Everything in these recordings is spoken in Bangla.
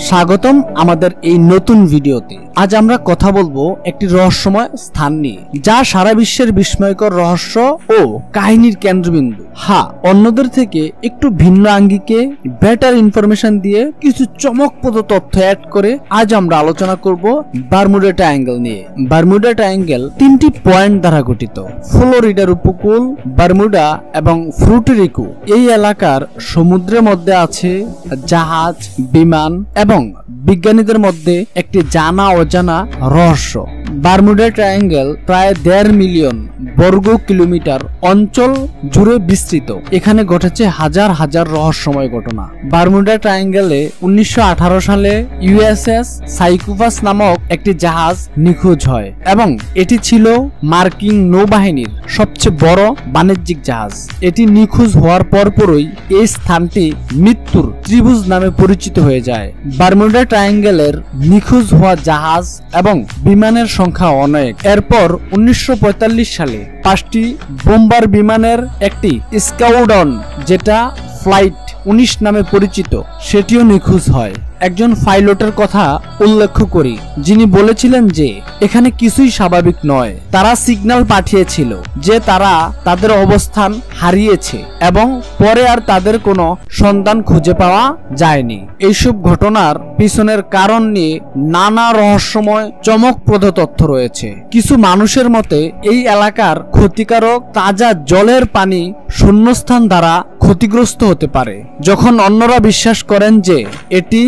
স্বাগতম আমাদের এই নতুন ভিডিওতে। আজ আমরা কথা বলবো একটি রহস্যময় স্থান নিয়ে, যা সারা বিশ্বের বিস্ময়কর রহস্য ও কাহিনীর কেন্দ্রবিন্দু। হ্যাঁ, অন্যদের থেকে একটু ভিন্ন আঙ্গিকে বেটার ইনফরমেশন দিয়ে কিছু চমকপ্রদ তথ্য অ্যাড করে আজ আমরা আলোচনা করব বারমুডা ট্রায়াঙ্গেল নিয়ে। বারমুডা ট্রায়াঙ্গেল তিনটি পয়েন্ট দ্বারা গঠিত: ফ্লোরিডার উপকূল, বারমুডা এবং পুর্টো রিকো। এই এলাকার সমুদ্রের মধ্যে আছে জাহাজ, বিমান এবং বিজ্ঞানীদের মধ্যে একটি জানা অজানা রহস্য। বারমুডা ট্রায়াঙ্গেল প্রায় 1.5 মিলিয়ন বর্গ কিলোমিটার অঞ্চল জুড়ে বিস্তৃত। এখানে ঘটেছে হাজার হাজার রহস্যময় ঘটনা। বারমুডা ট্রায়াঙ্গেলে 1918 সালে ইউএসএস সাইক্লোপাস নামক একটি জাহাজ নিখোঁজ হয় এবং এটি ছিল মার্কিন নৌবাহিনীর সবচেয়ে বড় বাণিজ্যিক জাহাজ। এটি নিখোঁজ হওয়ার পরপরই এই স্থানটি মৃত্যুর ত্রিভুজ নামে পরিচিত হয়ে যায়। বারমুডা ট্রায়াঙ্গেলের নিখোঁজ হওয়া জাহাজ এবং বিমানের সংখ্যা অনেক। এরপর 1945 সালে 5টি বোম্বার বিমানের একটি স্কোয়াড্রন, যেটা ফ্লাইট 19 নামে পরিচিত, সেটিও নিখোঁজ হয়। একজন পাইলটের কথা উল্লেখ করি, যিনি বলেছিলেন যে এখানে কিছুই স্বাভাবিক নয়। তারা সিগন্যাল পাঠিয়েছিল যে তারা তাদের অবস্থান হারিয়েছে এবং পরে আর তাদের কোনো সন্ধান খুঁজে পাওয়া যায়নি। এইসব ঘটনার পিছনের কারণ নিয়ে নানা রহস্যময় চমকপ্রদ তথ্য রয়েছে। কিছু মানুষের মতে এই এলাকার ক্ষতিকারক তাজা জলের পানি শূন্যস্থান দ্বারা ক্ষতিগ্রস্ত হতে পারে, যখন অন্যরা বিশ্বাস করেন যে এটি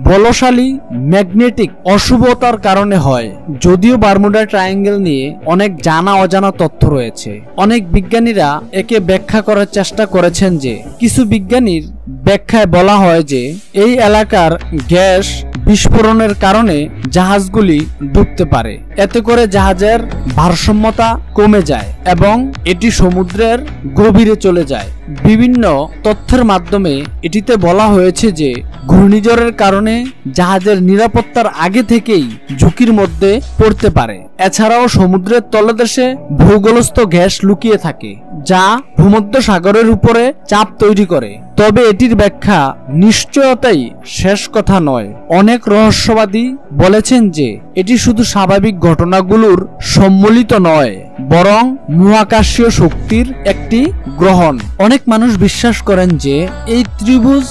বলশালী ম্যাগনেটিক অশুভতার কারণে হয়। যদিও বারমুডা ট্রায়াঙ্গেল নিয়ে অনেক জানা অজানা তথ্য রয়েছে, অনেক বিজ্ঞানীরা একে ব্যাখ্যা করার চেষ্টা করেছেন। যে কিছু বিজ্ঞানীর ব্যাখ্যায় বলা হয় যে এই এলাকার গ্যাস বিস্ফোরণের কারণে জাহাজগুলি ডুবতে পারে। এতে করে জাহাজের ভারসাম্যতা কমে যায় এবং এটি সমুদ্রের গভীরে চলে যায়। বিভিন্ন তথ্যের মাধ্যমে এটিতে বলা হয়েছে যে ঘূর্ণিঝড়ের কারণে জাহাজের নিরাপত্তার আগে থেকেই ঝুঁকির মধ্যে পড়তে পারে। এছাড়াও সমুদ্রের তলদেশে ভূগোলস্থ গ্যাস লুকিয়ে থাকে, যা ভূমধ্যসাগরের উপরে চাপ তৈরি করে। তবে এটির ব্যাখ্যা নিশ্চয়তাই শেষ কথা নয়। অনেক রহস্যবাদী বলেছেন যে এটি শুধু স্বাভাবিক ঘটনাগুলোর সম্মিলিত নয়, বরং মহাকাশীয় শক্তির একটি গ্রহণ। অনেক মানুষ বিশ্বাস করেন যে এই ত্রিভুজ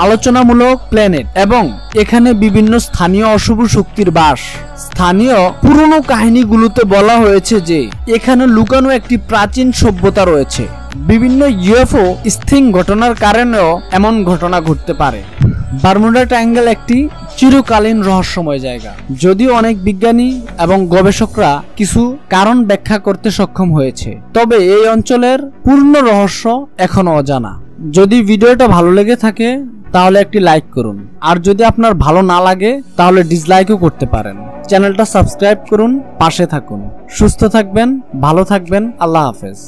আলোচনামূলক প্ল্যানেট এবং এখানে বিভিন্ন স্থানীয় অশুভ শক্তির বাস। স্থানীয় পুরনো কাহিনীগুলোতে বলা হয়েছে যে এখানে লুকানো একটি প্রাচীন সভ্যতা রয়েছে। বিভিন্ন ইউএফও স্থির ঘটনার কারণেও এমন ঘটনা ঘটতে পারে। বারমুডা ট্রায়াঙ্গেল একটি চিরকালীন রহস্যময় জায়গা। যদিও অনেক বিজ্ঞানী এবং গবেষকরা কিছু কারণ ব্যাখ্যা করতে সক্ষম হয়েছে, তবে এই অঞ্চলের পূর্ণ রহস্য এখনো অজানা। যদি ভিডিওটা ভালো লেগে থাকে তাহলে একটি লাইক করুন, আর যদি আপনার ভালো না লাগে তাহলে ডিসলাইকও করতে পারেন। চ্যানেলটা সাবস্ক্রাইব করুন, পাশে থাকুন। সুস্থ থাকবেন, ভালো থাকবেন। আল্লাহ হাফেজ।